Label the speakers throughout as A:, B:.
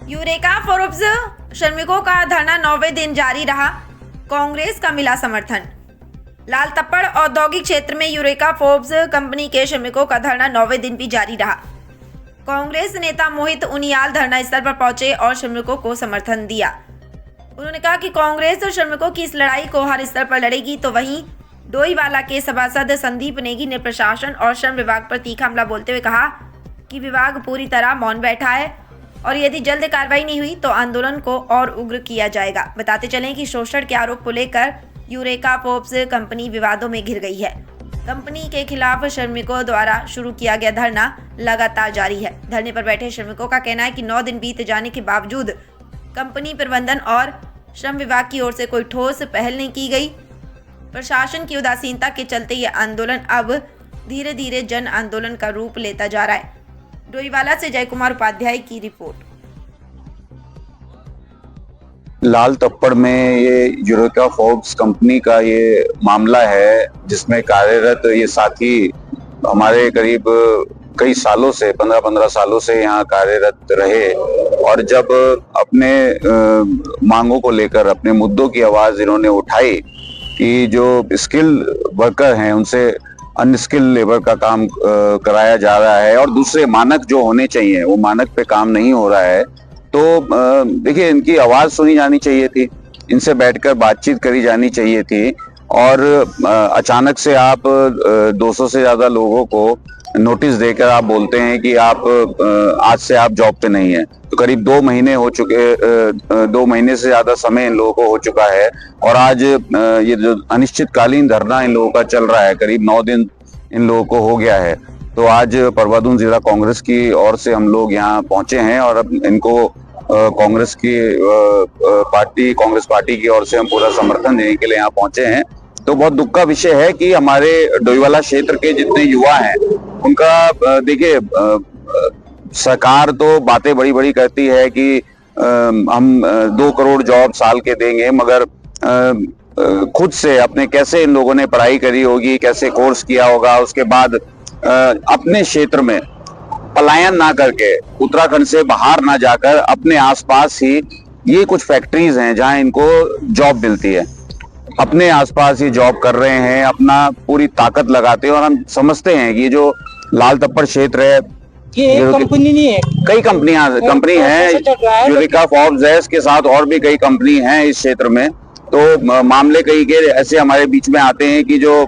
A: Eureka Forbes श्रमिकों का धरना 9वें दिन जारी रहा। कांग्रेस का मिला समर्थन। लाल तप्पड़ औद्योगिक क्षेत्र में यूरेका फोर्ब्स कंपनी के श्रमिकों का धरना 9वें दिन भी जारी रहा। कांग्रेस नेता मोहित उनियाल धरना स्थल पर पहुंचे और श्रमिकों को समर्थन दिया। उन्होंने कहा कि कांग्रेस और श्रमिकों की इस लड़ाई को हर स्तर पर लड़ेगी। तो वहीं डोईवाला के सभासद संदीप नेगी ने प्रशासन और श्रम विभाग पर तीखा हमला बोलते हुए कहा कि विभाग पूरी तरह मौन बैठा है और यदि जल्द कार्रवाई नहीं हुई तो आंदोलन को और उग्र किया जाएगा। बताते चलें कि शोषण के आरोप को लेकर यूरेका फोर्ब्स कंपनी विवादों में घिर गई है। कंपनी के खिलाफ श्रमिकों द्वारा शुरू किया गया धरना लगातार जारी है। धरने पर बैठे श्रमिकों का कहना है कि 9 दिन बीत जाने के बावजूद कंपनी प्रबंधन और श्रम विभाग की ओर से कोई ठोस पहल नहीं की गई। प्रशासन की उदासीनता के चलते ये आंदोलन अब धीरे धीरे जन आंदोलन का रूप लेता जा रहा है। डोईवाला से जय कुमार उपाध्याय की रिपोर्ट।
B: लाल तप्पड़ में ये यूरेका फोर्ब्स कंपनी का ये मामला है, जिसमें कार्यरत ये साथी हमारे करीब कई सालों से 15-15 सालों से यहाँ कार्यरत रहे और जब अपने मांगों को लेकर अपने मुद्दों की आवाज इन्होंने उठाई कि जो स्किल वर्कर हैं उनसे अनस्किल लेबर का काम कराया जा रहा है और दूसरे मानक जो होने चाहिए वो मानक पे काम नहीं हो रहा है, तो देखिए इनकी आवाज सुनी जानी चाहिए थी, इनसे बैठकर बातचीत करी जानी चाहिए थी। और अचानक से आप 200 से ज्यादा लोगों को नोटिस देकर आप बोलते हैं कि आप आज से आप जॉब पे नहीं है। तो करीब 2 महीने हो चुके, 2 महीने से ज्यादा समय इन लोगों को हो चुका है और आज ये जो अनिश्चितकालीन धरना इन लोगों का चल रहा है, करीब 9 दिन इन लोगों को हो गया है। तो आज परवादून जिला कांग्रेस की ओर से हम लोग यहाँ पहुंचे हैं और अब इनको कांग्रेस पार्टी की ओर से हम पूरा समर्थन देने के लिए यहाँ पहुंचे हैं। तो बहुत दुख का विषय है कि हमारे डोईवाला क्षेत्र के जितने युवा हैं उनका देखिए, सरकार तो बातें बड़ी बड़ी करती है कि हम 2 करोड़ जॉब साल के देंगे, मगर खुद से अपने कैसे इन लोगों ने पढ़ाई करी होगी, कैसे कोर्स किया होगा, उसके बाद अपने क्षेत्र में पलायन ना करके उत्तराखंड से बाहर ना जाकर अपने आसपास ही ये कुछ फैक्ट्रीज हैं जहां इनको जॉब मिलती है, अपने आसपास ही जॉब कर रहे हैं, अपना पूरी ताकत लगाते हैं। और हम समझते हैं कि ये जो लाल तप्पड़ क्षेत्र है,
C: ये कंपनी नहीं है,
B: कई कंपनी है, यूरेका फोर्ब्स है, इसके साथ और भी कई कंपनी हैं इस क्षेत्र में। तो मामले कई के ऐसे हमारे बीच में आते हैं कि जो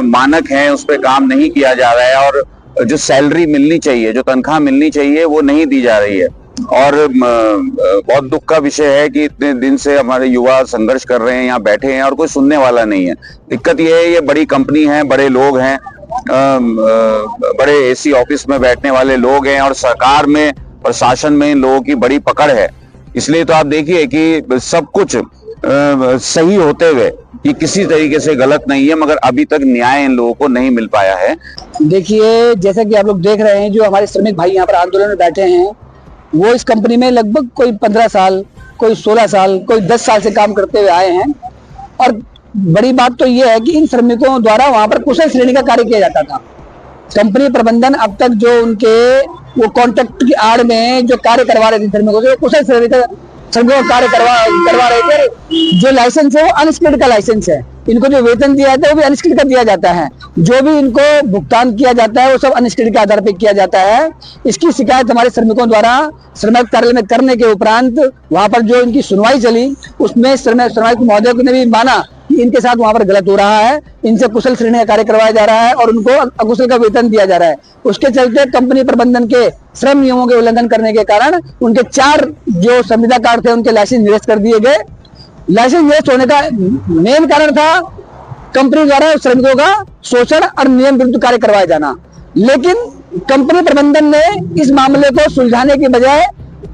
B: मानक हैं उस पर काम नहीं किया जा रहा है और जो सैलरी मिलनी चाहिए, जो तनख्वाह मिलनी चाहिए वो नहीं दी जा रही है। और बहुत दुख का विषय है कि इतने दिन से हमारे युवा संघर्ष कर रहे हैं, यहाँ बैठे हैं और कोई सुनने वाला नहीं है। दिक्कत ये है, ये बड़ी कंपनी है, बड़े लोग हैं, बड़े एसी ऑफिस में बैठने वाले लोग हैं और सरकार में, प्रशासन में इन लोगों की बड़ी पकड़ है। इसलिए तो आप देखिए कि सब कुछ सही होते हुए ये किसी तरीके से गलत नहीं है, मगर अभी तक न्याय इन लोगों को नहीं मिल पाया है।
C: देखिए, जैसा कि आप लोग देख रहे हैं, जो हमारे श्रमिक भाई यहाँ पर आंदोलन में बैठे हैं वो इस कंपनी में लगभग कोई 15 साल, कोई 16 साल, कोई 10 साल से काम करते हुए आए हैं। और बड़ी बात तो ये है कि इन श्रमिकों द्वारा वहां पर कुशल श्रेणी का कार्य किया जाता था। कंपनी प्रबंधन अब तक जो उनके वो कॉन्ट्रैक्ट की आड़ में जो कार्य करवा रहे थे श्रमिकों से, कुशल श्रेणी का श्रमिकों का कार्य करवा रहे थे। जो लाइसेंस है वो अनस्किल्ड का लाइसेंस है, इनको जो वेतन दिया जाता है वो भी अनस्किल्ड का दिया जाता है, जो भी इनको भुगतान किया जाता है वो सब अनस्किल्ड के आधार पर किया जाता है। इसकी शिकायत हमारे श्रमिकों द्वारा श्रमिक कार्यालय में करने के उपरांत वहां पर जो इनकी सुनवाई चली उसमें श्रमिक महोदय ने भी माना कि इनके साथ वहां पर गलत हो रहा है, इनसे कुशल श्रेणी का कार्य करवाया जा रहा है और उनको अकुशल का वेतन दिया जा रहा है। उसके चलते कंपनी प्रबंधन के श्रम नियमों के उल्लंघन करने के कारण उनके 4 जो संविदा कार्ड थे उनके लाइसेंस निरस्त कर दिए गए। लाइसेंस निरस्त होने का मेन कारण था कंपनी द्वारा श्रमिकों का शोषण और नियम विरुद्ध कार्य करवाया जाना। लेकिन कंपनी प्रबंधन ने इस मामले को सुलझाने के बजाय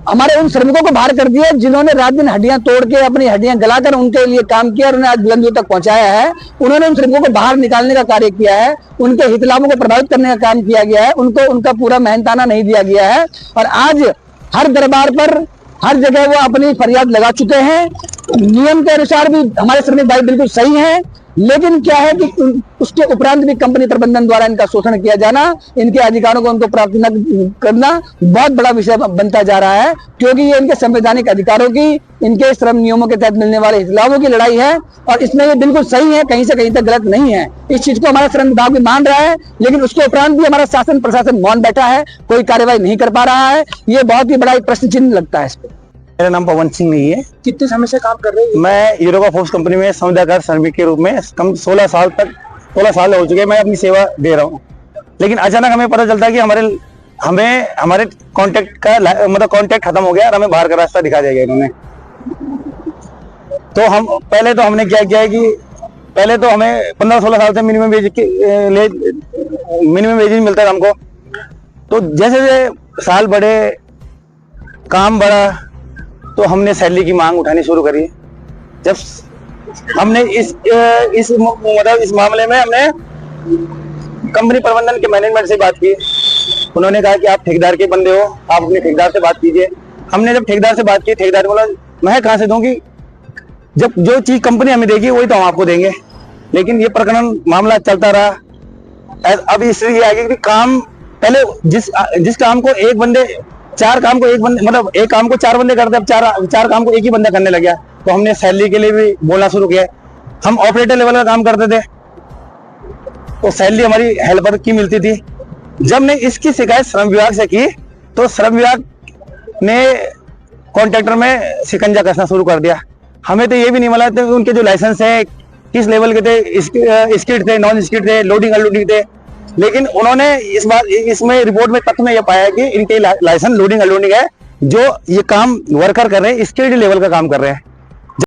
C: हमारे उन श्रमिकों को बाहर कर दिया जिन्होंने रात दिन हड्डियां तोड़ के अपनी हड्डियां गलाकर उनके लिए काम किया और उन्हें आज बुलंदियों तक पहुंचाया है। उन्होंने उन श्रमिकों को बाहर निकालने का कार्य किया है, उनके हित लाभों को प्रभावित करने का काम किया गया है, उनको उनका पूरा मेहनताना नहीं दिया गया है। और आज हर दरबार पर हर जगह वो अपनी फरियाद लगा चुके हैं। नियम के अनुसार भी हमारे श्रमिक भाई बिल्कुल सही हैं, लेकिन क्या है कि उसके उपरांत भी कंपनी प्रबंधन द्वारा इनका शोषण किया जाना, इनके अधिकारों को उनको प्राप्त न करना बहुत बड़ा विषय बनता जा रहा है, क्योंकि ये इनके संवैधानिक अधिकारों की, इनके श्रम नियमों के तहत मिलने वाले लाभों की लड़ाई है। और इसमें ये बिल्कुल सही है, कहीं से कहीं तक गलत नहीं है। इस चीज को हमारा श्रम विभाग भी मान रहा है, लेकिन उसके उपरांत भी हमारा शासन प्रशासन मौन बैठा है, कोई कार्यवाही नहीं कर पा रहा है। ये बहुत ही बड़ा प्रश्न चिन्ह लगता है इस पर।
D: मेरा नाम पवन सिंह नहीं है।
C: कितने समय से काम कर रहे हैं?
D: मैं यूरोका फोर्ब्स कंपनी में संविदाकार श्रमिक के रूप में कम 16 साल हो चुके मैं अपनी सेवा दे रहा हूँ। लेकिन अचानक हमें पता चलता है कि हमारे कॉन्ट्रैक्ट का मतलब कॉन्ट्रैक्ट खत्म हो गया और हमें बाहर का रास्ता दिखा दिया गया इन्होंने। तो हमने क्या किया है कि पहले तो हमें 15-16 साल से मिनिमम वेज मिलता था हमको। तो जैसे जैसे साल बढ़े, काम बढ़ा, तो हमने सैलरी की मांग उठानी शुरू करी। जब हमने इस मामले में हमने कंपनी प्रबंधन के मैनेजमेंट से बात की। उन्होंने कहा कि आप ठेकेदार के बंदे हो, आप अपने ठेकेदार से बात कीजिए। हमने जब ठेकेदार से बात की, ठेकेदार बोला मैं कहां से दूंगी, जब जो चीज कंपनी हमें देगी वही तो हम आपको देंगे। लेकिन ये प्रकरण मामला चलता रहा। अब इसलिए आ गया कि काम पहले जिस काम को एक बंदे, चार काम को एक बंदे, मतलब एक काम को 4 बंदे करते, अब चार काम को एक ही बंदा करने लग गया। तो हमने सैलरी के लिए भी बोलना शुरू किया। हम ऑपरेटर लेवल का काम करते थे तो सैलरी हमारी हेल्पर की मिलती थी। जब ने इसकी शिकायत श्रम विभाग से की तो श्रम विभाग ने कॉन्ट्रैक्टर में शिकंजा कसना शुरू कर दिया। हमें तो ये भी नहीं मालूम था कि उनके जो लाइसेंस है किस लेवल के थे, स्किड थे, नॉन स्किड थे, लोडिंग अनलोडिंग थे। लेकिन उन्होंने इसमें रिपोर्ट में तथ्य में यह पाया कि इनके लाइसेंस लोडिंग अनलोडिंग है, जो ये काम वर्कर कर रहे हैं, स्किल्ड लेवल का काम कर रहे हैं।